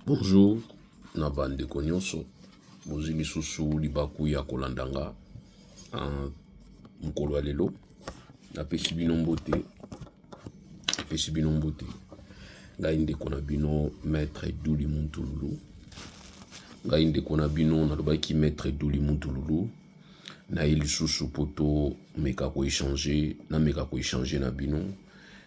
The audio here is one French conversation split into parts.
Bonjour, na bandeko nyonso bozwi lisusu libaku ya kolandanga mokolo ya lelo napesi bino mbote ngai ndeko na bino maître Duli Muntululu ngai ndeko na bino nalobaki maître Duli Muntululu na ye lisusu poto meka koéchanger na bino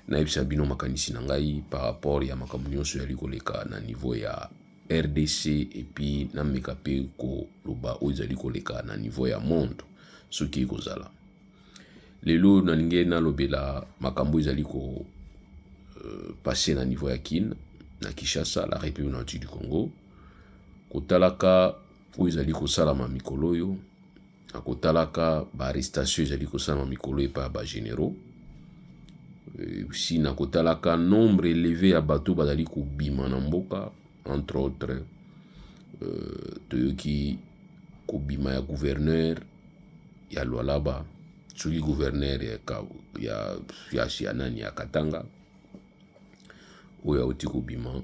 nayebisa bino makanisi na ngai par rapport ya makambo nyonso yali koleka na niveau ya RDC et puis na meka pe koloba oyo ezali koleka na niveau ya monde soki ekozala lelo nalingi nalobela makambo ezali ko passer na niveau ya Kin na Kinshasa la République du Congo kotalaka oyo ezali kosalama mikolo oyo akotalaka ba arrestation ezali kosalama mikolo epa ba généraux aussi na kotalaka nombre élevé ya bateau bazali kobima na mboka entre autres toyoki kobima ya gouverneur ya Lualaba soki gouverneur ya nani ya Katanga oyo auti kobima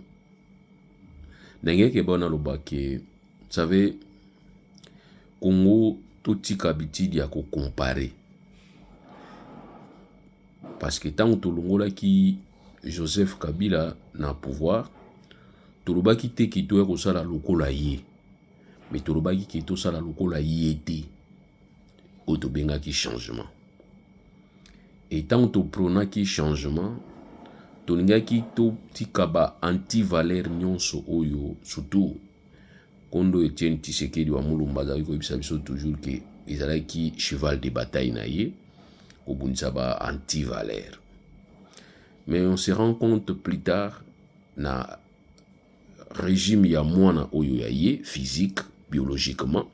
ndenge bona lobake savez Congo totika bitidi ya comparer parce que tant tolongolaki Joseph Kabila na pouvoir tolobaki te kito ya kosala lokola ye mais tolobaki kito sala lokola ye te oyo tobengaki changement et tant topronaki changement tolingaki totika ba anti-valeur nyonso oyo surtout kondo Etienne Tshisekedi wa Mulumba azali koyebisa biso toujours que ezalaki cheval de bataille na ye kobundisa ba anti-valeur. Mais on se rend compte plus tard na régime ya mwana oyo ya ye physique, biologiquement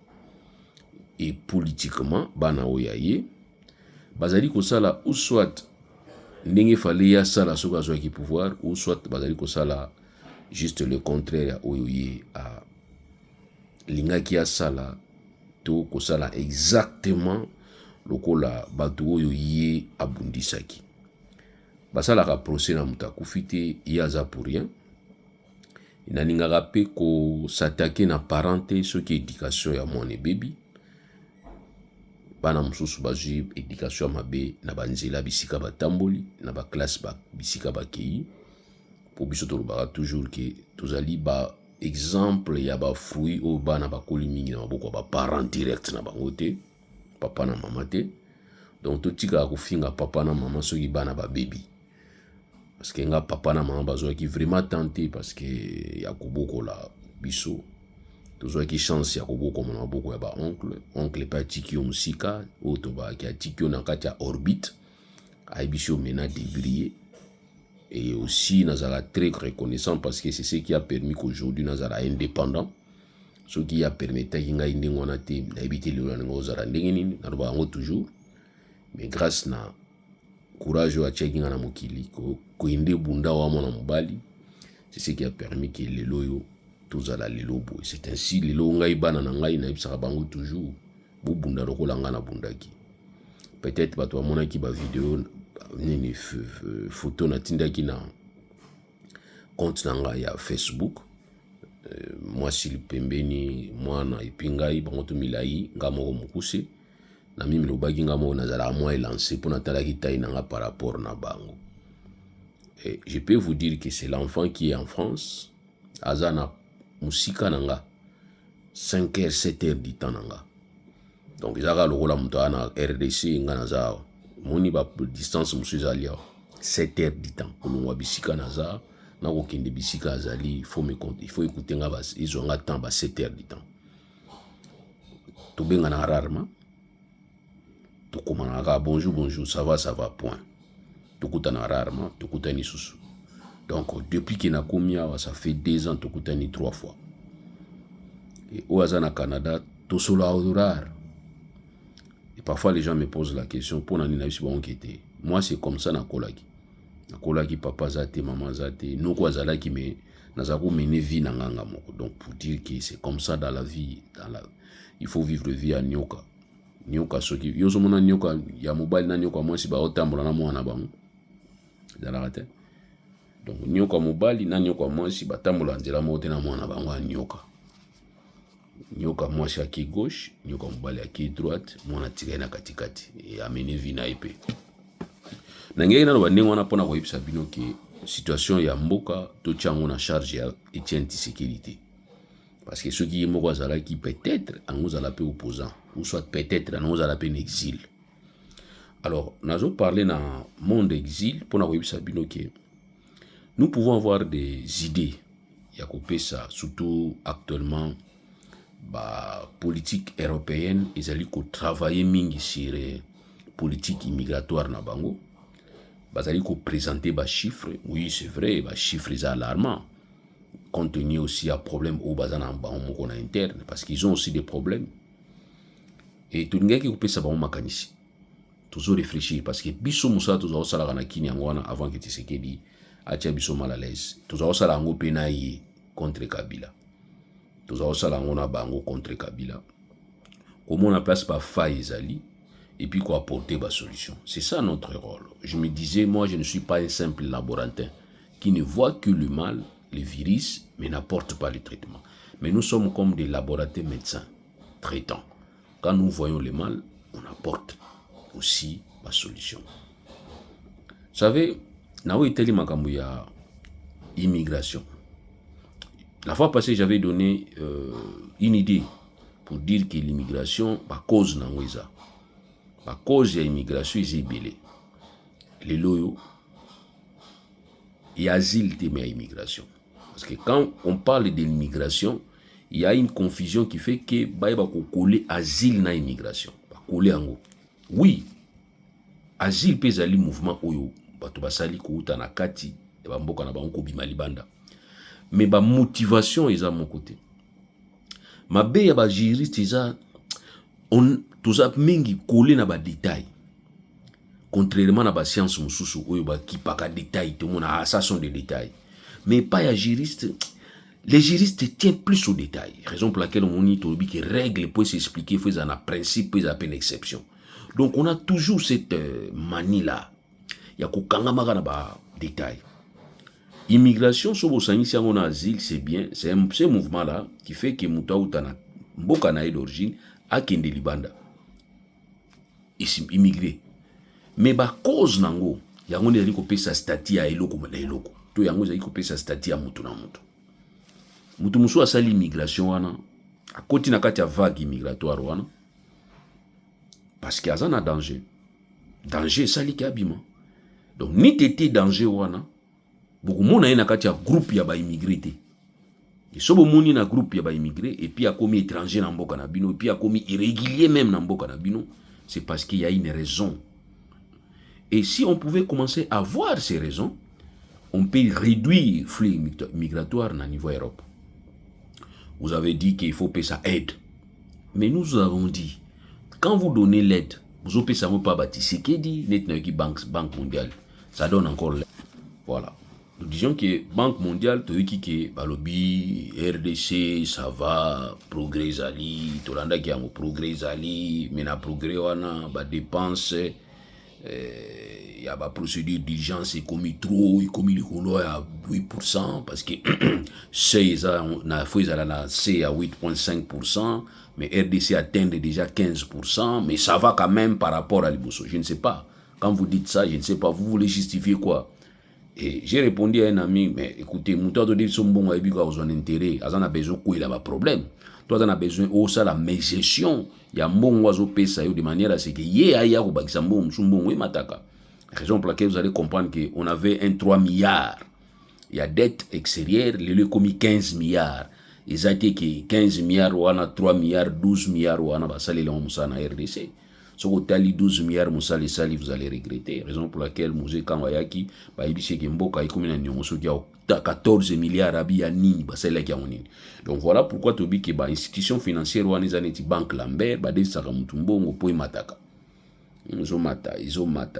et politiquement bana oyo ya ye bazali kosala ou soit ndenge fallait ya sala soka azwaki pouvoir ou soit bazali kosala juste le contraire ya oyo ye a lingaki ya sala to kosala exactement lokola bato oyo ye abundisaki basalaka procès na mutu akufi te ye aza pour rien nalingaka pe kosatake na parent te soki éducation ya mwana ebebi bana mosusu bazwi éducation ya mabe na banzela bisika batamboli na baklasse bisika bakei po biso tolobaka toujours ke tozali ba exemple ya bafruit oyo bana bakoli mingi na maboko ya baparent direct na bango te papa na mama te donc totikaka kofinga papa na mama soki bana babebi parce que nga papa na mama bazwaki vraiment tenté parce que ya kobokola biso tozwaki chance ya kobokoma na maboko ya oncle pe atiki yo mosika oyo tobaki atiki yo na kati ya orbite ayebi yo mena débriller et aussi nazala très reconnaissant parce que c'est ce qui a permis qu'aujourd'hui nazala indépendant ce qui a permis que ngai ndenge wana te nayebi te lelo ndenge ozala ndenge nini naloba yango toujours mais grâce na courage oyo atiaki nga na mokili koyende bunda wa mwana mobali c'est ce qui a permis que lelo oyo tozala lelo boye c'est ainsi lelo ngai bana na ngai nayebisaka bango toujours bobunda lokola nga na bundaki peut-être bato bamonaki bavideo nini photo natindaki na compte na ngai ya Facebook mwasi pembeni mwana epi ngai bango to milai nga moko mokuse na mimi lobaki nga moko nazalaka mwa elancé mpo natalaki taille na nga par rapport na bango. Et je peux vous dire que c'est l'enfant qui est en France aza na musika na nga 5 heures 7 heures du temps na nga donc ezaka lokola moto ana RDC nga naza moni ba distance mosusu ezali 7 heures du temps kolongwa bisika naza na kokende bisika azali il faut écouter nga izonga temps ba 7 heures du temps tobengana rarement tokomanaka bonjour ça va point tokutana rarement tokutani susu donc depuis que nakomi awa ça fait 2 ans tokutani 3 fois et au aza na Canada tosolo rare et parfois les gens me posent la question pour nani na biso banquete moi c'est comme ça nakolaki papa zate maman zate noko azalaki mais nazako mener vie na nganga moko donc pour dire que c'est comme ça dans la vie il faut vivre vie à nyoka soki yozo mona nyoka ya mobali na nyoka mwasi ba otambola na mwana bango zalaka te Donc nyoka mobali na nyoka mwasi batambola nzela moko te na mwana bango ya nyoka. Nyoka mwasi aki gauche, nyoka mobali aki droite, mwana tikai na katikati e amene vina ipe. Na ngeki na ndenge wana pona koyebisa bino ke situation ya mboka to tiango na charge ya Etienne Tshisekedi. Parce que ceux qui moko azalaki peut-être ango zala pe opposant ou soit peut-être ango zala pe en exil. Alors, nazo parler dans monde exil pour na koyebisa bino ke nous pouvons avoir des idées ya kopesa surtout actuellement ba politique européenne ezali ko travailler mingi sur politique immigratoire na bango. Bazali ko présenter ba chiffres, oui c'est vrai, ba chiffres alarmants. Compte tenu aussi à problème au bazana en interne parce qu'ils ont aussi des problèmes. Et tout le monde qui peut savoir makanisi. Toujours réfléchir parce que biso musa toujours sala kana kini ngwana avant que Tshisekedi atia biso mal à l'aise. Toujours sala ngo pena yi contre Kabila. Toujours sala ngona bango contre Kabila. Comment on a place par faille zali et puis quoi apporter ba solution. C'est ça notre rôle. Je me disais moi je ne suis pas un simple laborantin qui ne voit que le mal, le virus, mais n'apporte pas le traitement. Mais nous sommes comme des laboratoires médecins, traitants. Quand nous voyons le mal, on apporte aussi la solution. Vous savez, Nao Itali Makambuya, immigration. La fois passée, j'avais donné une idée pour dire que l'immigration, par cause n'angouisa, par cause de l'immigration, ils sont belés. Les loyaux, il y a asile de l'immigration. Parce que quand on parle de l'immigration, il y a une confusion qui fait que il va coller asile na immigration. Coller en haut. Oui, asile peut aller mouvement oyo bato basali ko uta na kati ba mboka na bango bima libanda. Mais ba motivation eza mon côté. Mabe ya ba juriste eza on toza mingi coller na ba détail. Contrairement à la science mususu oyo ba ki paka détail tout monde ça sont des détails. Mais pas ya juriste. Les juristes tiennent plus aux détails. Raison pour laquelle on dit que règles peuvent s'expliquer, faut un principe, peut à peine exception. Donc on a toujours cette manie là. Il y a qu'aucun détail. Immigration, sur si on a asile, c'est bien. C'est ce mouvement là qui fait que Mouta Outana, Mbokanaï d'origine, a Kende Libanda. Immigré. Mais bah cause nango, il y a un qui peut sa statut à eloko na eloko. Tout y a un qui peut sa statut à mutu na mutu. Mutu musu asali immigration wana a koti na kati ya vague immigratoire wana parce qu'il y a un danger sali ki abima. Donc ni tete danger wana beaucoup mona na kati ya groupe ya ba immigré te. Et sobo moni na groupe ya ba immigré et puis a commis étranger na mboka na bino et puis a commis irrégulier même na mboka na bino, c'est parce qu'il y a une raison. Et si on pouvait commencer à voir ces raisons, on peut réduire le flux migratoire à niveau Europe. Vous avez dit qu'il faut payer sa aide. Mais nous avons dit, quand vous donnez l'aide, vous ne payez pas bâti. Ce qui dit, Banque mondiale, ça donne encore l'aide. Voilà. Nous disons que Banque mondiale, tu dis que lobby, RDC, ça va, progrès ali, Tolanda qui a un progrès ali, mais na progrès wana, dépenses, il y a des procédures d'urgence, il commis trop, il commis le colo à 8%, parce que c'est à 8,5%, mais RDC atteint déjà 15%, mais ça va quand même par rapport à l'Ibosso. Je ne sais pas. Quand vous dites ça, je ne sais pas, vous voulez justifier quoi? Et j'ai répondu à un ami, mais écoutez, Mouta de son bon a besoin d'intérêt, il a besoin quoi, il a pas de problème. Toi, tu as besoin de la gestion. Il y a un bon oiseau pesa de manière à ce que yéa ou bakisambon sumbon oui mataka. Raison pour laquelle vous allez comprendre qu'on avait un 3 milliards. Il y a dette extérieure, le commis 15 milliards. Ils ont été que 15 milliards ou 3 milliards, 12 milliards ou on salé en RDC. Si vous avez 12 milliards, vous allez regretter. Raison pour laquelle Mouzé Kangwayaki, il dit que Mboka est comme un 14 milliards à Biani, donc voilà pourquoi tu dis que l'institution financière ou les années banque Lambert, des Sakamutumbo, ou Poy Mataka. Ils ont mata.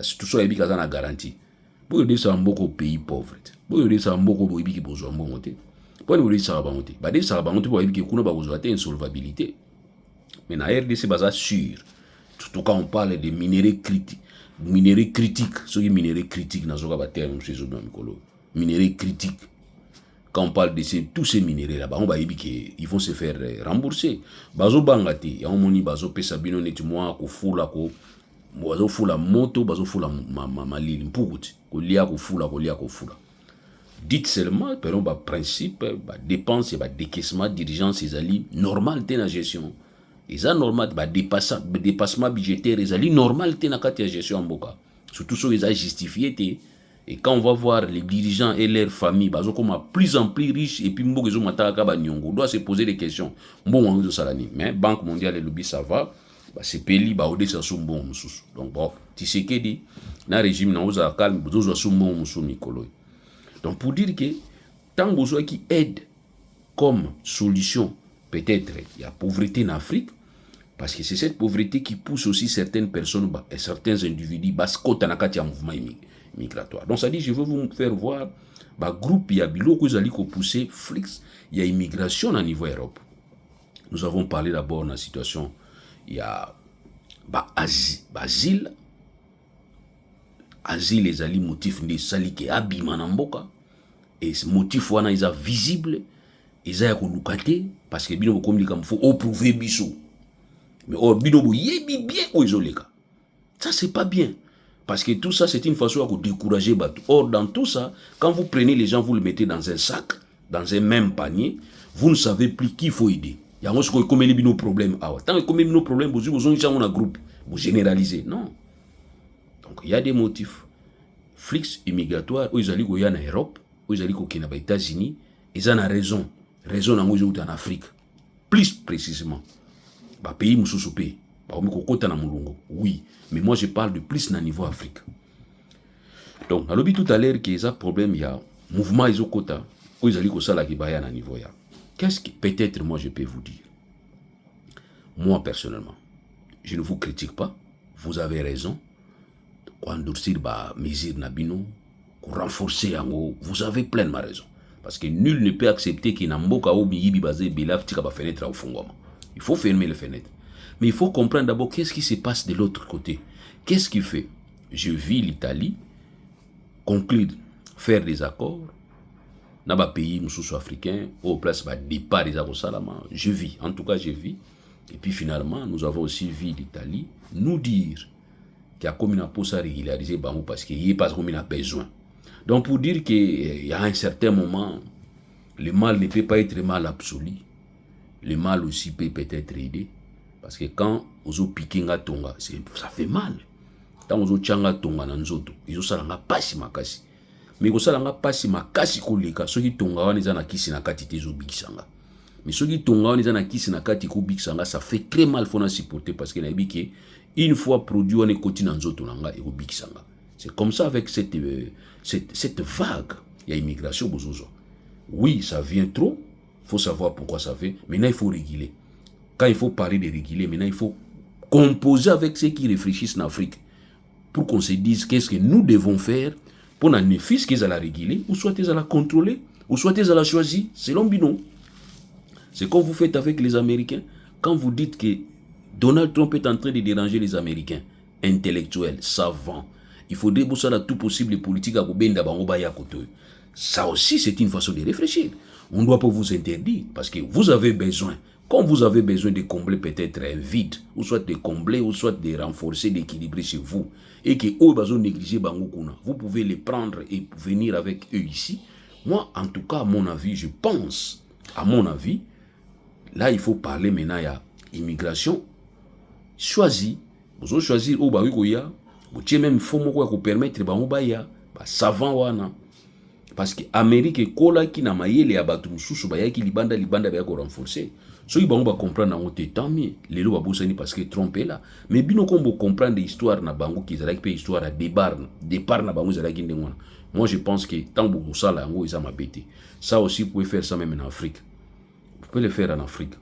C'est tout ça qui est une garantie. Pour dire ça, beaucoup pays pauvres. Pour dire ça, beaucoup de pays qui besoin de monter. Pour dire ça, monter. Des Sakamutumbo, pour dire que nous avons besoin d'insolvabilité. Mais dans la RDC, c'est sûr. Surtout quand on parle de minerais critiques. Minerais critiques, ceux qui minerais critiques, dans ce cas, terme, c'est Mikolo. minéraux critiques. Quand on parle de tous ces minéraux là-bas, on va dire qu'ils vont se faire rembourser. Bazo bangati, ya omoni bazo pesa bino neti mwa ko fula ko bazo fula moto, bazo fula malili mpukuti, ko lia ko fula. Dites seulement, per un principe, dépense, décaissement, dirigeance, ezali normal te na gestion. Eza normal, dépassement budgétaire, ezali normal te na kati ya gestion mboka. Surtout so eza justifié te. Et quand on va voir les dirigeants et leurs familles, bah, comme plus en plus riches, et puis on doit se poser des questions. Bon, mais Banque mondiale et lobby, ça va. Bah, c'est pays, bah, ça sont bon. Donc, bon, tu sais que dit, dans le régime, on a calme, on sont bon, donc, pour dire que, tant que qui aide comme solution, peut-être, il y a pauvreté en Afrique, parce que c'est cette pauvreté qui pousse aussi certaines personnes et certains individus, parce qu'on a un mouvement migratoire. Donc ça dit, je veux vous faire voir, groupe, il y a biloko qui ont poussé Flix, il y a immigration au niveau Europe. Nous avons parlé d'abord de la situation, il y a asile, les ali motifs de sali qui abîment mboka, et ce motif wana ils sont visible, ils ont kolukate parce que bino comme il faut prouver biso. Mais or bino yebi bien ko izoleka. Ça c'est pas bien. Parce que tout ça, c'est une façon de décourager Batou. Or, dans tout ça, quand vous prenez les gens, vous les mettez dans un sac, dans un même panier, vous ne savez plus qui il faut aider. Il y a un problème. Tant que nos problèmes, vous avez un groupe. Vous généralisez. Non. Donc, il y a des motifs. Flix immigratoire, ils allaient en Europe, ils allaient aux États-Unis, ils ont raison. Raison en Afrique. Plus précisément. Pays moussou pays. Oui, mais moi je parle de plus dans le niveau Afrique. Donc, à l'objet tout à l'heure, qu'il y a un problème, il y a un mouvement isokota, où ils allaient au salaire qui va à niveau. Qu'est-ce que peut-être moi je peux vous dire? Moi personnellement, je ne vous critique pas, vous avez raison. Quand endurcir mesure nabino, renforcer en haut, vous avez pleinement raison. Parce que nul ne peut accepter qu'il y ait un mboka ou biyibi basé belaf tika ba fenêtre au fond. Il faut fermer les fenêtres. Mais il faut comprendre d'abord qu'est-ce qui se passe de l'autre côté. Qu'est-ce qui fait? Je vis l'Italie conclure, faire des accords. Dans les pays africains, au place départ des accords salama. Je vis, en tout cas je vis. Et puis finalement, nous avons aussi vu l'Italie nous dire qu'il y a comme une pause à régulariser parce qu'il n'y a pas comme il a besoin. Donc pour dire qu'il y a un certain moment, le mal ne peut pas être mal absolu. Le mal aussi peut peut-être aider. Parce que quand vous avez piqué nga tonga, ça fait mal. Quand vous avez changa tonga na nzoto, ils ont salanga pasi makasi. Mais vous salanga pasi makasi koleka, ceux qui tonga wana na kisi na kati te zo bikisanga. Mais ceux qui tonga wana na kisi na kati ko bikisanga, ça fait très mal faut na supporter parce que na biki une fois produit on est côté na nzoto nanga et ko bikisanga. C'est comme ça avec cette vague, il y a immigration bozozo. Oui, ça vient trop, faut savoir pourquoi ça vient, maintenant il faut réguler. Quand il faut parler de réguler, maintenant il faut composer avec ceux qui réfléchissent en Afrique pour qu'on se dise qu'est-ce que nous devons faire pour n'en fils qu'ils à la réguler, ou soit ils à la contrôler, ou soit ils à la choisir, selon Bino. C'est comme vous faites avec les Américains. Quand vous dites que Donald Trump est en train de déranger les Américains, intellectuels, savants, il faudrait pour ça tout possible les politiques à Bobenda Bangobaya Koto. Ça aussi, c'est une façon de réfléchir. On ne doit pas vous interdire parce que vous avez besoin. Quand vous avez besoin de combler peut-être un vide, ou soit de combler, ou soit de renforcer, d'équilibrer chez vous, et que eux besoin négliger Bangokuna, vous pouvez les prendre et venir avec eux ici. Moi, en tout cas, à mon avis, je pense, à mon avis, là, il faut parler maintenant, il y a immigration. Choisis, vous choisir au Barukoya, vous avez même faut vous permettre Bangobaya, savant wana. Parce que l'Amérique est kola qui n'a maillé les abattus sous baya qui libanda baya ko renforcer. Ceux qui vont comprendre en tant mieux les lois bosani parce que Trump est là. Mais bino qu'on comprendre l'histoire na bango qui zala qui histoire à départ na bango zala qui ndengwana. Moi je pense que tant que ça là ngo ils m'a bêté. Ça aussi vous pouvez faire ça même en Afrique. Vous pouvez le faire en Afrique.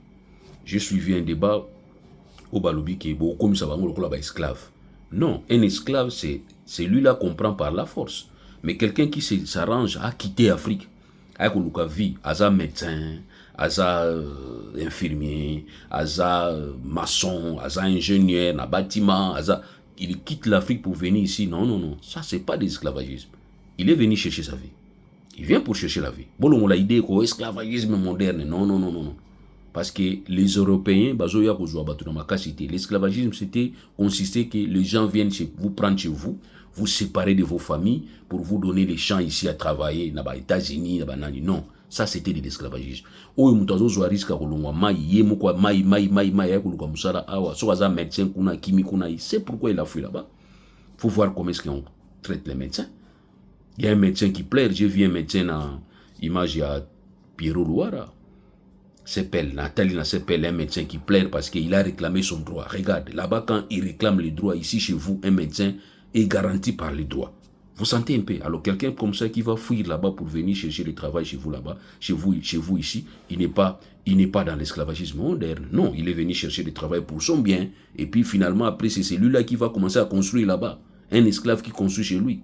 J'ai suivi un débat au Balobi qui est beaucoup comme ça bango le esclave. Non, un esclave c'est celui-là qu'on prend par la force. Mais quelqu'un qui s'arrange à quitter l'Afrique, avec une vie, à médecin, à infirmier, à maçon, à ingénieur, à bâtiment, il quitte l'Afrique pour venir ici. Non, non, non. Ça, c'est pas de l'esclavagisme. Il est venu chercher sa vie. Il vient pour chercher la vie. Bon, on a l'idée que l'esclavagisme moderne. Non, non, non, non, non. Parce que les Européens, l'esclavagisme, consistait que les gens viennent vous prendre chez vous, vous séparer de vos familles pour vous donner les champs ici à travailler, dans les États-Unis, non. Ça, c'était de l'esclavagisme. Oh, c'est pourquoi il a fui là-bas. Il faut voir comment est-ce qu'on traite les médecins. Il y a un médecin qui plaire. J'ai vu un médecin dans l'image, il y a Pierrot Louara. Nathalie s'appelle un médecin qui plaire parce qu'il a réclamé son droit. Regarde, là-bas, quand il réclame les droits, ici chez vous, un médecin est garanti par les droits. Vous sentez un peu. Alors, quelqu'un comme ça qui va fuir là-bas pour venir chercher le travail chez vous là-bas, chez vous ici, il n'est pas dans l'esclavagisme moderne. Non, il est venu chercher le travail pour son bien. Et puis finalement, après, c'est celui-là qui va commencer à construire là-bas. Un esclave qui construit chez lui.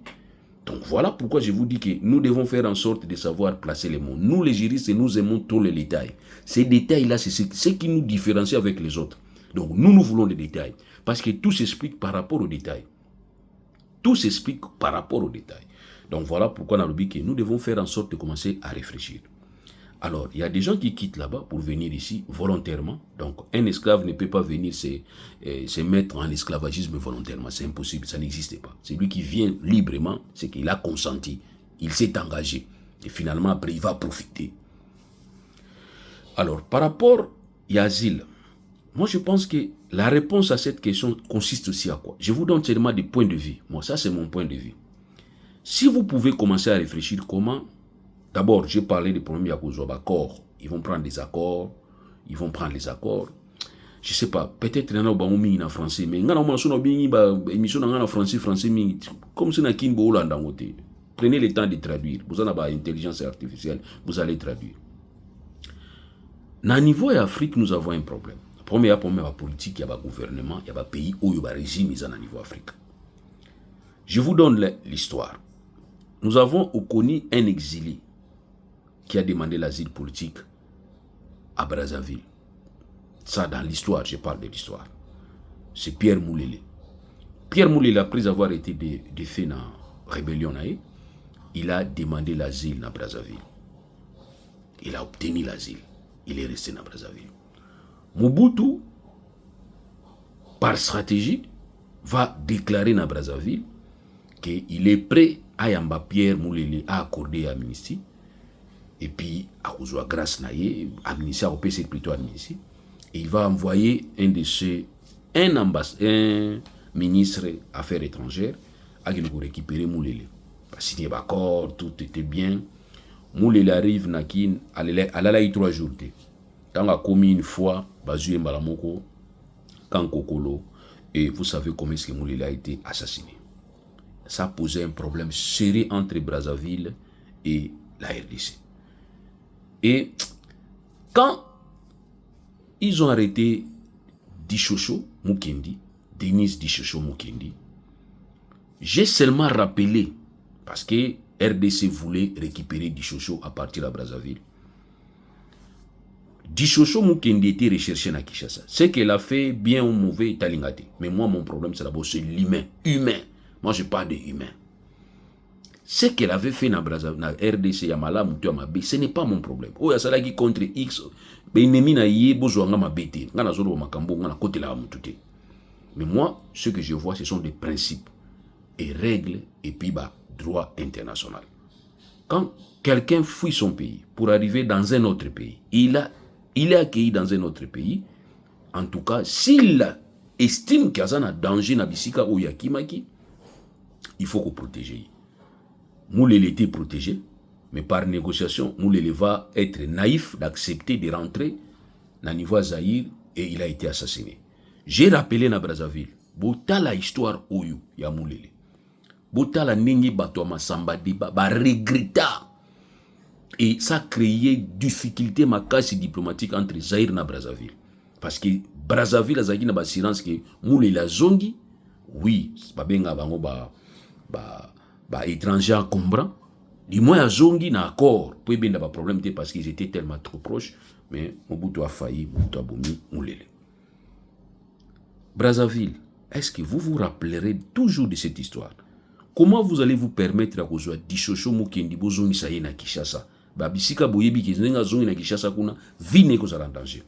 Donc voilà pourquoi je vous dis que nous devons faire en sorte de savoir placer les mots. Nous les juristes, nous aimons tous les détails. Ces détails-là, c'est ce qui nous différencie avec les autres. Donc nous voulons les détails. Parce que tout s'explique par rapport aux détails. Tout s'explique par rapport aux détails. Donc voilà pourquoi on a dit que nous devons faire en sorte de commencer à réfléchir. Alors, il y a des gens qui quittent là-bas pour venir ici volontairement. Donc, un esclave ne peut pas venir se mettre en esclavagisme volontairement. C'est impossible, ça n'existe pas. C'est lui qui vient librement, c'est qu'il a consenti, il s'est engagé. Et finalement, après, il va profiter. Alors, par rapport à l'asile, moi, je pense que la réponse à cette question consiste aussi à quoi? Je vous donne seulement des points de vue. Moi, ça, c'est mon point de vue. Si vous pouvez commencer à réfléchir comment... D'abord, j'ai parlé des problèmes d'accords. Ils vont prendre des accords. Ils vont prendre les accords. Je ne sais pas, peut-être qu'il y en a en français, mais il y a une émission en français, comme si il y a un prenez le temps de traduire. Vous avez l'intelligence artificielle, vous allez traduire. Dans le niveau d'Afrique, nous avons un problème. Premier problème, il y a la politique, il y a le gouvernement, il y a le pays où il y a le régime dans le niveau d'Afrique. Je vous donne l'histoire. Nous avons connu un exilé qui a demandé l'asile politique à Brazzaville. Ça, dans l'histoire, je parle de l'histoire. C'est Pierre Moulele. Pierre Moulele, après avoir été défait dans la rébellion, il a demandé l'asile à Brazzaville. Il a obtenu l'asile. Il est resté dans Brazzaville. Mobutu, par stratégie, va déclarer dans Brazzaville qu'il est prêt à Yamba Pierre Moulele à accorder l'amnistie. Et puis, à cause de la grâce, l'amnistie a opéré plutôt l'amnistie. Et il va envoyer un ministre des Affaires étrangères à récupérer Moulele. Il a signé l'accord, tout était bien. Moulele arrive à la 3 jours. Quand il a commis une fois, Bazué Mbalamoko, quand Kokolo, et vous savez comment est-ce que Moulele a été assassiné. Ça posait un problème sérieux entre Brazzaville et la RDC. Et quand ils ont arrêté Dishocho Mukendi, Denis Dishocho Mukendi, j'ai seulement rappelé, parce que RDC voulait récupérer Dishocho à partir de Brazzaville. Dishocho Mukendi était recherché à Kinshasa. Ce qu'elle a fait, bien ou mauvais, est alingate. Mais moi, mon problème, c'est d'abord l'humain. Humain. Moi, je parle de humain. Ce qu'elle avait fait dans Brazzaville, dans RDC, Yamala, Moutou, Amabe, ce n'est pas mon problème. Oh, il y a contre X. Mais moi, ce que je vois, ce sont des principes et règles et puis droit international. Quand quelqu'un fuit son pays pour arriver dans un autre pays, il est accueilli dans un autre pays, en tout cas, s'il estime qu'il y a un danger dans Bissika ou Yakimaki, il faut qu'on protège. Moulele était protégé, mais par négociation, Moulele va être naïf d'accepter de rentrer dans le niveau Zaïre et il a été assassiné. J'ai rappelé dans Brazzaville, bota la histoire oyo ya Moulele. Bota la nengi batoma samba diba, ba regretta. Et ça a créé difficulté makasi diplomatique entre Zaïre et Brazzaville. Parce que Brazzaville a zaki na assurance que Moulele a zongi, oui, c'est pas bien bango étranger encombrant. Du moins, à Zongi, n'a accord. Puis, il y a pas de problème parce qu'ils étaient tellement trop proches. Mais Mobutu a failli, Mobutu a boumi, Moulele. Brazzaville, est-ce que vous vous rappellerez toujours de cette histoire? comment vous allez vous permettre à kozwa Dishosho mukendi bozongisa ye na Kinshasa? Ba bisika boyebi ki zenga zongi na Kinshasa kuna vine kozala en danger.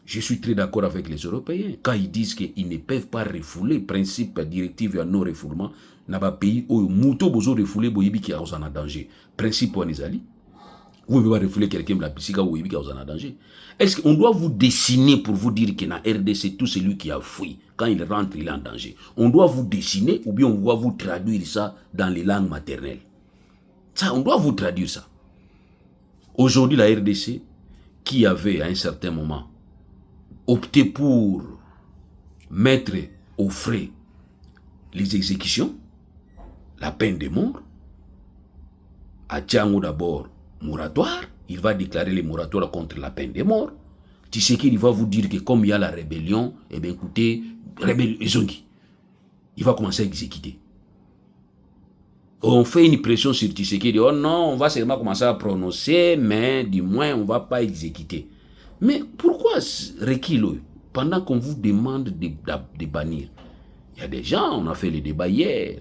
Je suis très d'accord avec les Européens quand ils disent qu'ils ne peuvent pas refouler principe directive ya non refoulement na ba pays oyo muto bozo refouler boyebi ki kozala en danger. Principe wana ezali. Vous ne pouvez pas refouler quelqu'un la bisika boyebi ki kozala en danger. Est-ce qu'on doit vous dessiner pour vous dire que na RDC tout celui qui a fui quand il rentre, il est en danger? On doit vous dessiner ou bien on doit vous traduire ça dans les langues maternelles? Ça, on doit vous traduire ça. Aujourd'hui, la RDC, qui avait à un certain moment opté pour mettre aux frais les exécutions, la peine de mort, à Tiango d'abord, moratoire, il va déclarer les moratoires contre la peine de mort. Tshisekedi il va vous dire que comme il y a la rébellion, eh bien écoutez, il va commencer à exécuter. On fait une pression sur Tshisekedi, oh non, on va seulement commencer à prononcer, mais du moins on ne va pas exécuter. Mais pourquoi reculer pendant qu'on vous demande de bannir? Il y a des gens, on a fait les débats hier.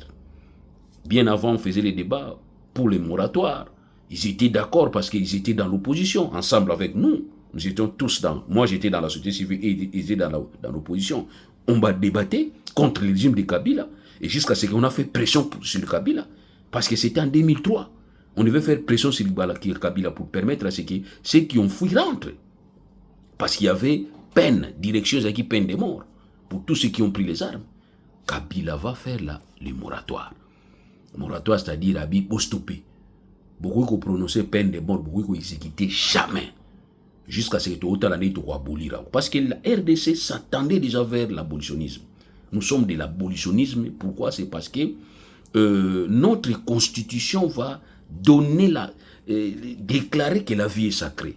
Bien avant, on faisait les débats pour les moratoires. Ils étaient d'accord parce qu'ils étaient dans l'opposition, ensemble avec nous. Nous étions tous dans... Moi, j'étais dans la société civile et ils étaient dans l'opposition. On va débattre contre le régime de Kabila. Et jusqu'à ce qu'on a fait pression sur le Kabila. Parce que c'était en 2003. On devait faire pression sur le Kabila pour permettre à ceux qui ont fui rentrent. Parce qu'il y avait peine, direction qui peine de mort. Pour tous ceux qui ont pris les armes. Kabila va faire là le moratoire. Le moratoire, c'est-à-dire à pour stopper. Beaucoup qui prononcer peine de mort, beaucoup qui exécuter jamais. Jusqu'à ce que tout l'année tu abolir. Parce que la RDC s'attendait déjà vers l'abolitionnisme. Nous sommes de l'abolitionnisme. Pourquoi? C'est parce que notre constitution va donner déclarer que la vie est sacrée.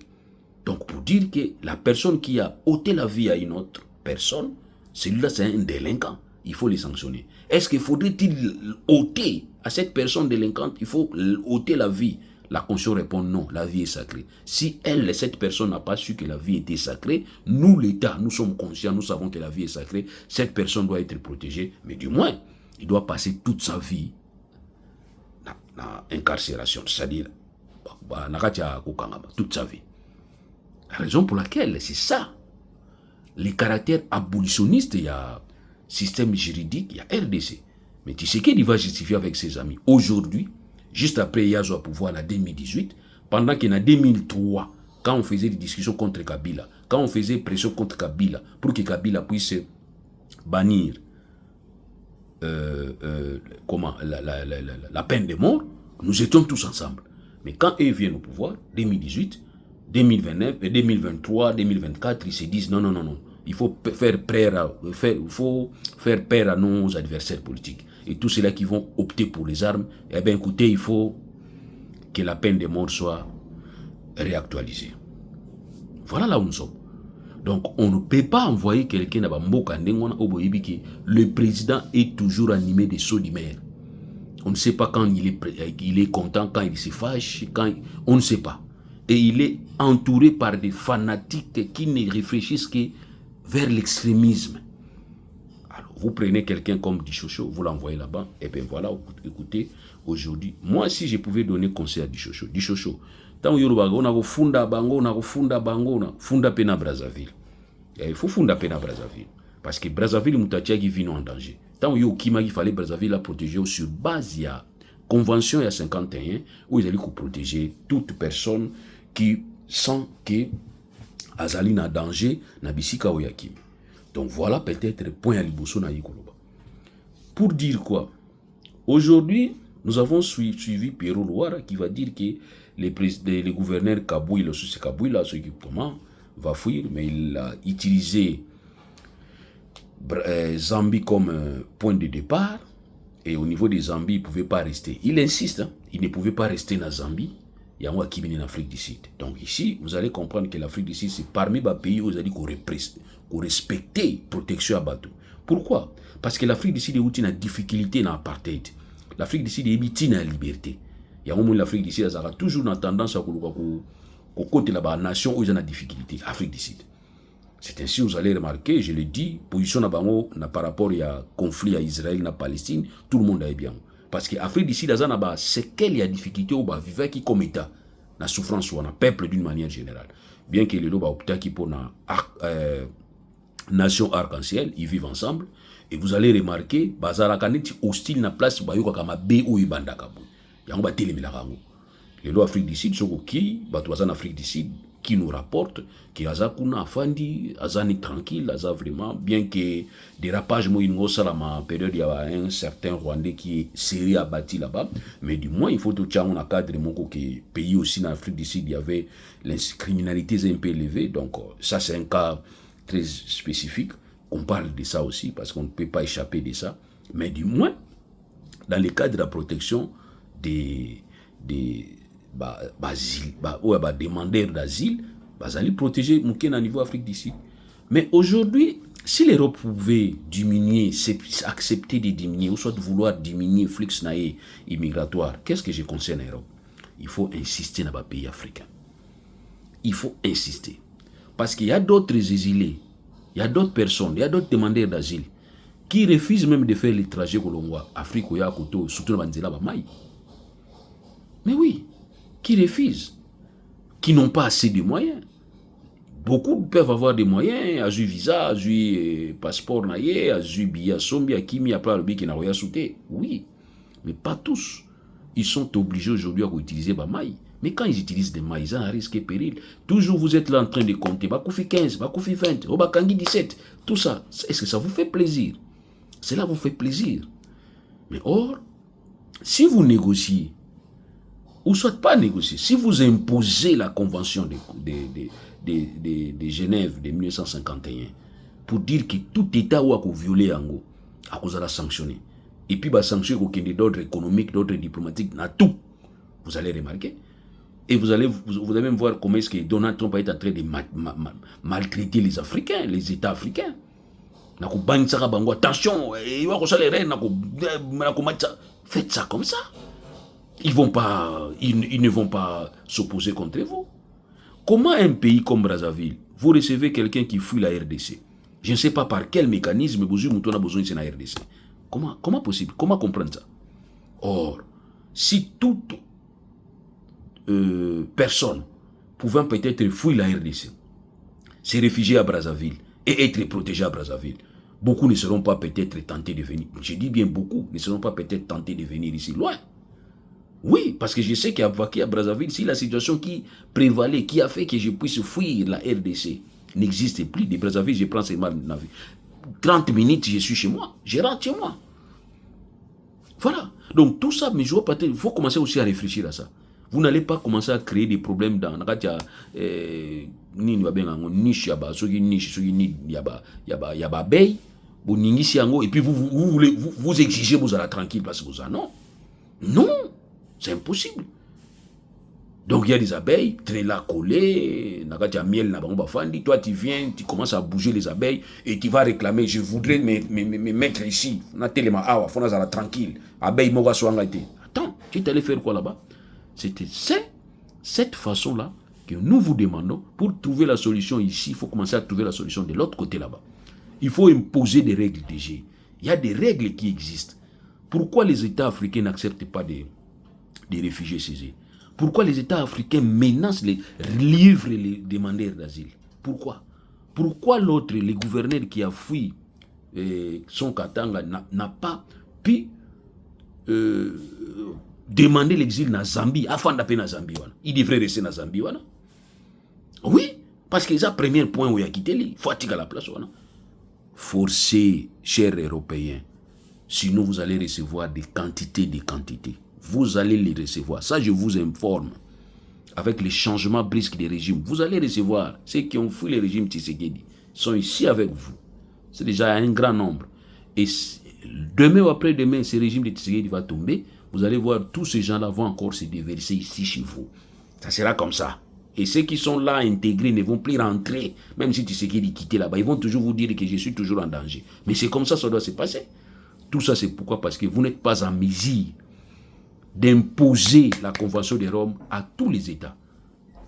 Donc pour dire que la personne qui a ôté la vie à une autre personne, celui-là c'est un délinquant. Il faut les sanctionner. Est-ce qu'il faudrait-il ôter à cette personne délinquante, il faut ôter la vie? La Constitution répond non, la vie est sacrée. Si cette personne n'a pas su que la vie était sacrée, nous l'État, nous sommes conscients, nous savons que la vie est sacrée, cette personne doit être protégée, mais du moins, il doit passer toute sa vie dans l'incarcération, c'est-à-dire toute sa vie. La raison pour laquelle, c'est ça, les caractères abolitionnistes, il y a système juridique, il y a RDC. Mais tu sais qu'il va justifier avec ses amis. Aujourd'hui, juste après Yazo à pouvoir en 2018, pendant qu'en 2003, quand on faisait des discussions contre Kabila, quand on faisait pression contre Kabila, pour que Kabila puisse bannir la peine de mort, nous étions tous ensemble. Mais quand eux viennent au pouvoir, 2018, 2029, 2023, 2024, ils se disent non, non, non, non. Il faut faire peur à nos adversaires politiques. Et tous ceux-là qui vont opter pour les armes, eh bien écoutez, il faut que la peine de mort soit réactualisée. Voilà là où nous sommes. Donc on ne peut pas envoyer quelqu'un à Mboka Ndengona au Boyibiki. Le président est toujours animé de sauts d'humeur. On ne sait pas quand il est content, quand il se fâche, on ne sait pas. Et il est entouré par des fanatiques qui ne réfléchissent que vers l'extrémisme. Alors, vous prenez quelqu'un comme Dishosho, vous l'envoyez là-bas, et bien voilà, écoutez, aujourd'hui, moi, si je pouvais donner conseil à Dishosho, tant on a funda pena Brazzaville. Il faut funda pena Brazzaville. Parce que Brazzaville, Moutatia qui vit en danger. Tant qu'il fallait Brazzaville la protéger sur base, il y a convention il y a 51, où ils allaient protéger toute personne qui sent que Azali na danger na bisika oyakim. Donc voilà peut-être le point à liboso na yikoloba. Pour dire quoi? Aujourd'hui, nous avons suivi Pierrot Louara qui va dire que le gouverneur Kabouila, c'est Kabouila, ce qui va fuir, mais il a utilisé Zambie comme point de départ. Et au niveau des Zambie, il ne pouvait pas rester. Il insiste, hein, il ne pouvait pas rester dans Zambie. Il y a moi qui viens en Afrique du Sud. Donc ici, vous allez comprendre que l'Afrique du Sud, c'est parmi les pays où vous allez qu'on respecte la protection à bateau. Pourquoi? Parce que l'Afrique du Sud est une difficulté dans l'apartheid. L'Afrique du Sud est une liberté. Il y a au moins l'Afrique du Sud, elle a toujours une tendance à côté de la nation où ils ont la difficulté. L'Afrique du Sud. C'est ainsi, vous allez remarquer, je le dis, position par rapport à conflit à Israël, à Palestine, tout le monde est bien. Parce que l'Afrique d'ici, c'est quelle y a difficulté au bas vivre qui comme état, la souffrance ou un peuple d'une manière générale. Bien que les loba opta qui pour la nation arc-en-ciel, ils vivent ensemble. Et vous allez remarquer, bazara kaneti hostile na place bayoka kama B ou ibanda kabu. Yango ba telemila kango. Les lois Afrique du Sud sont qui, en Afrique du Sud, qui nous rapporte que Azakuna Afandi, Azani tranquille, Aza vraiment, bien que dérapage Moïngosa la période, il y a un certain Rwandais qui est série abattu là-bas, mais du moins il faut tout tient en cadre de mon pays aussi en Afrique du Sud, il y avait les criminalités un peu élevées, donc ça c'est un cas très spécifique, on parle de ça aussi parce qu'on ne peut pas échapper de ça, mais du moins dans le cadre de la protection des demandeurs d'asile, allez protéger Mouken à niveau Afrique du Sud. Mais aujourd'hui, si l'Europe pouvait diminuer, accepter de diminuer, ou soit de vouloir diminuer le flux immigratoire, qu'est-ce que je conseille à l'Europe? Il faut insister dans les pays africains. Il faut insister. Parce qu'il y a d'autres exilés, il y a d'autres personnes, il y a d'autres demandeurs d'asile qui refusent même de faire les trajets colombois, Afrique, surtout dans Banzela, Bamaï. Mais oui, qui refusent, qui n'ont pas assez de moyens. Beaucoup peuvent avoir des moyens, à visa, à passeport, à billet, sombi, à kimi, à le qui n'a rien sauté. Oui, mais pas tous. Ils sont obligés aujourd'hui à utiliser des mailles. Mais quand ils utilisent des mailles, ils ont un risque et péril. Toujours vous êtes là en train de compter. Bakoufi 15, Bakoufi 20, Obakangi 17. Tout ça, est-ce que ça vous fait plaisir? Cela vous fait plaisir. Mais or, si vous négociez, ou soit pas négocier, si vous imposez la convention de Genève de 1951 pour dire que tout État a violé Ango, à cause de la sanctionner, et puis bah sanctionner aucun d'ordre économique, d'ordre diplomatique, na tout, vous allez remarquer, et vous allez même voir comment est-ce que Donald Trump est en train de maltraiter les Africains, les États africains. Attention, faites ça comme ça. Ils ne vont pas s'opposer contre vous. Comment un pays comme Brazzaville, vous recevez quelqu'un qui fuit la RDC? Je ne sais pas par quel mécanisme vous avez besoin de la RDC. Comment possible? Comment comprendre ça? Or, si toute personne pouvant peut-être fuir la RDC, se réfugier à Brazzaville et être protégé à Brazzaville, beaucoup ne seront pas peut-être tentés de venir. Je dis bien beaucoup ne seront pas peut-être tentés de venir ici loin. Oui, parce que je sais qu'à Brazzaville, si la situation qui prévalait, qui a fait que je puisse fuir la RDC, n'existe plus. De Brazzaville, je prends seulement 30 minutes, je suis chez moi. Je rentre chez moi. Voilà. Donc tout ça, mais je vois pas, il faut commencer aussi à réfléchir à ça. Vous n'allez pas commencer à créer des problèmes dans et puis vous exigez vous allez tranquille parce que vous en non. Non. C'est impossible. Donc il y a des abeilles, très là collées, toi tu viens, tu commences à bouger les abeilles et tu vas réclamer, je voudrais me mettre ici. Tranquille. Abeille attends, tu t'allais faire quoi là-bas? C'est cette façon-là que nous vous demandons pour trouver la solution ici. Il faut commencer à trouver la solution de l'autre côté là-bas. Il faut imposer des règles déjà. Il y a des règles qui existent. Pourquoi les États africains n'acceptent pas des réfugiés chez eux? Pourquoi les États africains menacent les demandeurs d'asile? Pourquoi? Pourquoi l'autre, le gouverneur qui a fui son Katanga n'a pas pu demander l'exil dans Zambie, afin d'appeler dans Zambie? Il devrait rester dans Zambie. Oui, parce que c'est le premier point où il a quitté, il faut attirer la place. Forcez, chers Européens, sinon vous allez recevoir des quantités. Vous allez les recevoir. Ça, je vous informe. Avec les changements brusques des régimes, vous allez recevoir ceux qui ont fui le régime Tshisekedi. Sont ici avec vous. C'est déjà un grand nombre. Et demain ou après-demain, ce régime de Tshisekedi va tomber. Vous allez voir, tous ces gens-là vont encore se déverser ici chez vous. Ça sera comme ça. Et ceux qui sont là intégrés ne vont plus rentrer. Même si Tshisekedi quitte là-bas, ils vont toujours vous dire que je suis toujours en danger. Mais c'est comme ça doit se passer. Tout ça, c'est pourquoi? Parce que vous n'êtes pas en mesure d'imposer la Convention de Rome à tous les États.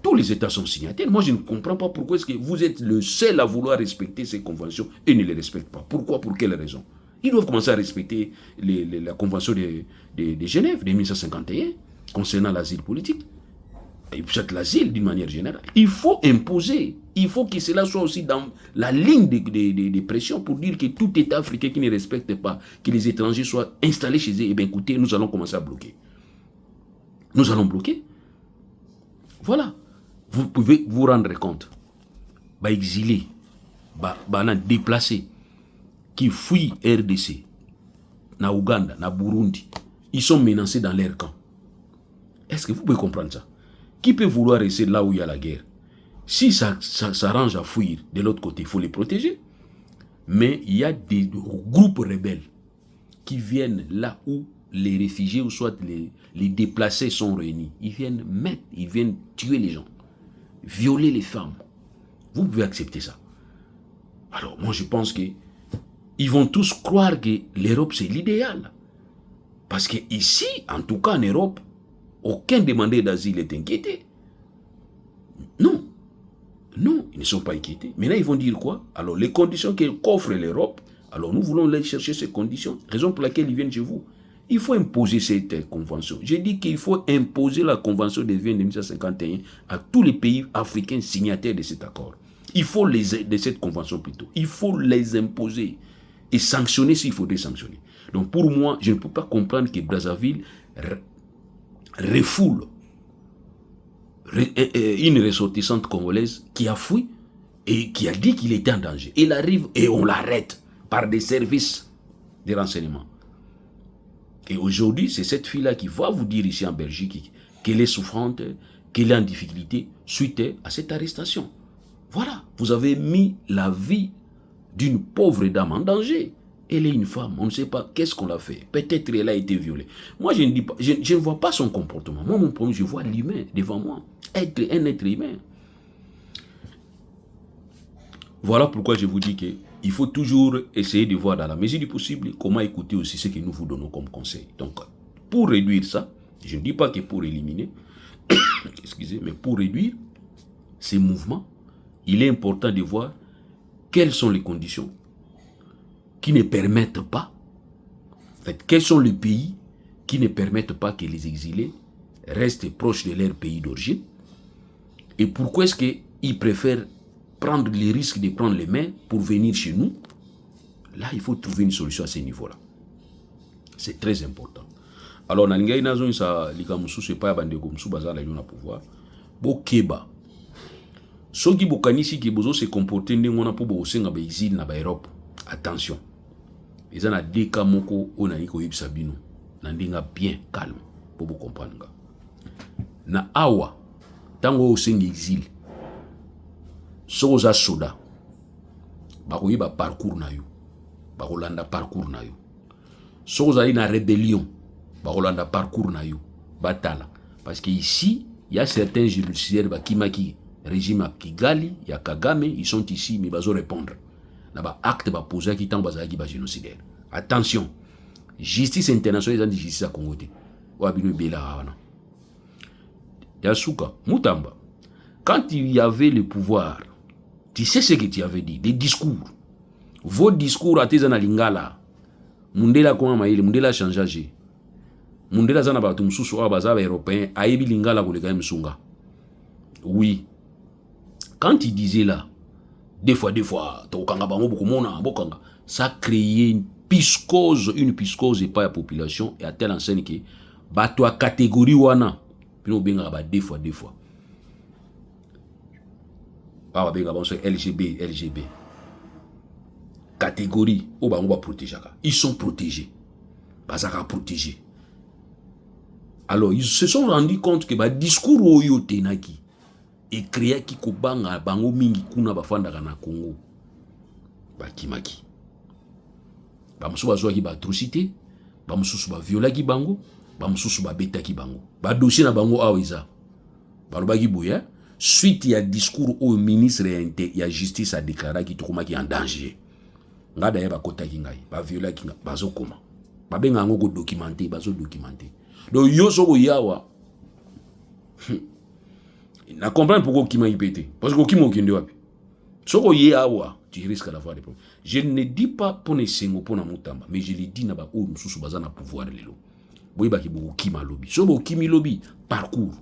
Tous les États sont signataires. Moi, je ne comprends pas pourquoi est-ce que vous êtes le seul à vouloir respecter ces conventions et ne les respecte pas. Pourquoi? Pour quelle raison? Ils doivent commencer à respecter la convention de Genève de 1951 concernant l'asile politique. Et puis l'asile d'une manière générale. Il faut imposer. Il faut que cela soit aussi dans la ligne de pression pour dire que tout État africain qui ne respecte pas que les étrangers soient installés chez eux, eh bien écoutez, nous allons commencer à bloquer. Nous allons bloquer. Voilà. Vous pouvez vous rendre compte. Exilés, déplacés, qui fuient RDC, na Ouganda, na Burundi, ils sont menacés dans leur camp. Est-ce que vous pouvez comprendre ça? Qui peut vouloir rester là où il y a la guerre? Si ça s'arrange à fuir de l'autre côté, il faut les protéger. Mais il y a des groupes rebelles qui viennent là où les réfugiés ou soit les déplacés sont réunis. Ils viennent tuer les gens, violer les femmes. Vous pouvez accepter ça? Alors moi je pense que ils vont tous croire que l'Europe c'est l'idéal. Parce que ici, en tout cas en Europe, aucun demandeur d'asile est inquiété. Non. Non, ils ne sont pas inquiétés. Maintenant, ils vont dire quoi? Alors, les conditions qu'offre l'Europe, alors nous voulons aller chercher ces conditions. Raison pour laquelle ils viennent chez vous. Il faut imposer cette convention. J'ai dit qu'il faut imposer la convention de Vienne de 1951 à tous les pays africains signataires de cet accord. Il faut de cette convention plutôt. Il faut les imposer et sanctionner s'il faudrait sanctionner. Donc, pour moi, je ne peux pas comprendre que Brazzaville refoule une ressortissante congolaise qui a fui et qui a dit qu'il était en danger. Il arrive et on l'arrête par des services de renseignement. Et aujourd'hui, c'est cette fille-là qui va vous dire ici en Belgique qu'elle est souffrante, qu'elle est en difficulté suite à cette arrestation. Voilà, vous avez mis la vie d'une pauvre dame en danger. Elle est une femme, on ne sait pas qu'est-ce qu'on l'a fait. Peut-être elle a été violée. Moi, je ne dis pas, je ne vois pas son comportement. Moi, mon problème, je vois l'humain devant moi. Être un être humain. Voilà pourquoi je vous dis qu'il faut toujours essayer de voir dans la mesure du possible comment écouter aussi ce que nous vous donnons comme conseil. Donc, pour réduire ça, je ne dis pas que pour éliminer, excusez, mais pour réduire ces mouvements, il est important de voir quelles sont les conditions qui ne permettent pas, en fait, quels sont les pays qui ne permettent pas que les exilés restent proches de leur pays d'origine, et pourquoi est-ce qu'ils préfèrent prendre les risques de prendre les mains pour venir chez nous. Là, il faut trouver une solution à ce niveau-là. C'est très important. Alors, dans les cas, ça, les Kamoussou, c'est pas bandé comme sous bazar la luna pouvoir. Bokeba. Ceux qui bokanisi qui bozo se comporter n'engona pour boser nga exil na Europe. Attention. Ils ont des cas moko onaniko ibsabino. Nandinga bien calme pour vous comprendre. Na awa tango osengi exil. Soza soda. Bakoyi ba parcours na yo. Bakolanda parcours na yo. Soza ina rébellion. Bakolanda parcours na yo. Batala. Parce que ici, il y a certains judiciaires bakimaki régime à Kigali, il y a Kagame, ils sont ici, mais ils vont répondre. Là-bas, acte va poser qui t'en bazaki ba génocidaire. Attention. Justice internationale, ils ont dit justice à Congo. Wabino bela. Yasuka, Mutamba. Quand il y avait le pouvoir, tu sais ce que tu avais dit, des discours. Vos discours à tes analingala. Mundela kwa maile, mundela changeage. Mundela zana ba tumsusu wa bazaba européen, aibi lingala koleka msunga. Oui. Quand il disait là, des fois, ça créait une piscose et pas la population, et à telle enseigne que, bah, toi, catégorie wana, puis nous, des fois. Ah, LGB. Catégorie, on va protéger. Ils sont protégés. Bah, ça va protéger. Alors, ils se sont rendus compte que, bah, discours au yotenaki, et créer qui kobanga bango mingi kuna bafanda na Congo bakimaki bamusu bazwa ki ba atrocité bamusu ba viola ki bango bamusu ba beta ki bango ba dossier na bango awiza balobaki boya suite ya discours au ministre ya justice a déclaré ki tokomaki en danger ngada ya bakota ki ngai ba viola ki bazokoma ba benga ngo ko documenter bazo documenter donc yo soko yawa na comprendre pourquoi okima ipete parce que okima okende wapi soko ye awa tu risques d'avoir des problèmes. Je ne dis pas pour ne sengo pour na mutamba, mais je le dis na ba o mususu bazana pouvoir lelo. Boy ba ki bo kima lobby. So bo kimi lobby parcours.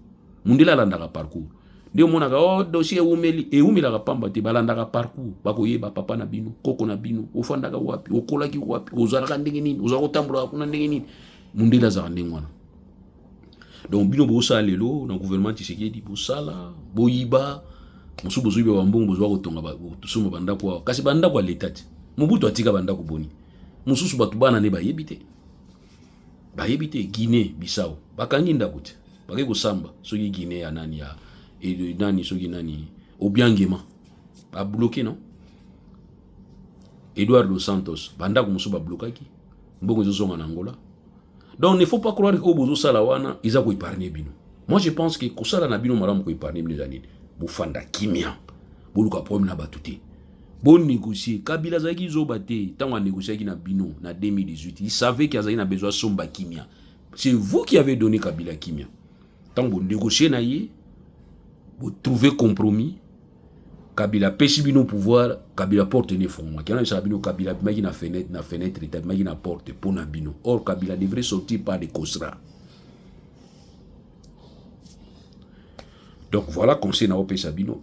Mundela landaka parcours. Ndio mona ka o dossier umela ka pamba te balandaka parcours. Bako yeba papa na bino, koko na bino, ofandaka wapi, okolaki wapi, ozalaka ndenge nini, ozako tambola kuna ndenge nini. Mundela za ndenge wana. Donc bino bo sa lelo na gouvernement Tshisekedi bo sala, boyiba musu bozuibe wa mbongo bozwa kotonga ba tusuma bandako wa kasi bandako wa l'etat Mobutu atika bandako boni mususu batu bana ne bayebite Guinée Bissau bakangi ndako te bake ko samba soki Guinée ya nani ya nani soki nani Obiangema ba bloqué non Eduardo Santos bandako musu ba blokaki mbongo zozonga na Angola. Donc il ne faut pas croire que bozo sala wana iza ko épargner bino. Moi je pense que ko sala na bino malamu ko épargner bino zanini bufanda kimia boluka problème na batuté bon négocier Kabila zaki zobate tant on négocier qui na bino na 2018 il savait qu'il y a besoin somba kimia, c'est vous qui avez donné Kabila kimia tant bon négocier na yé vous trouver compromis Kabila pesi bino pouvoir Kabila porte ne fond qui na sa bino Kabila maki na fenêtre et maki na porte pour na bino or Kabila devrait sortir par des COSRA. Donc voilà conseil na opesa bino.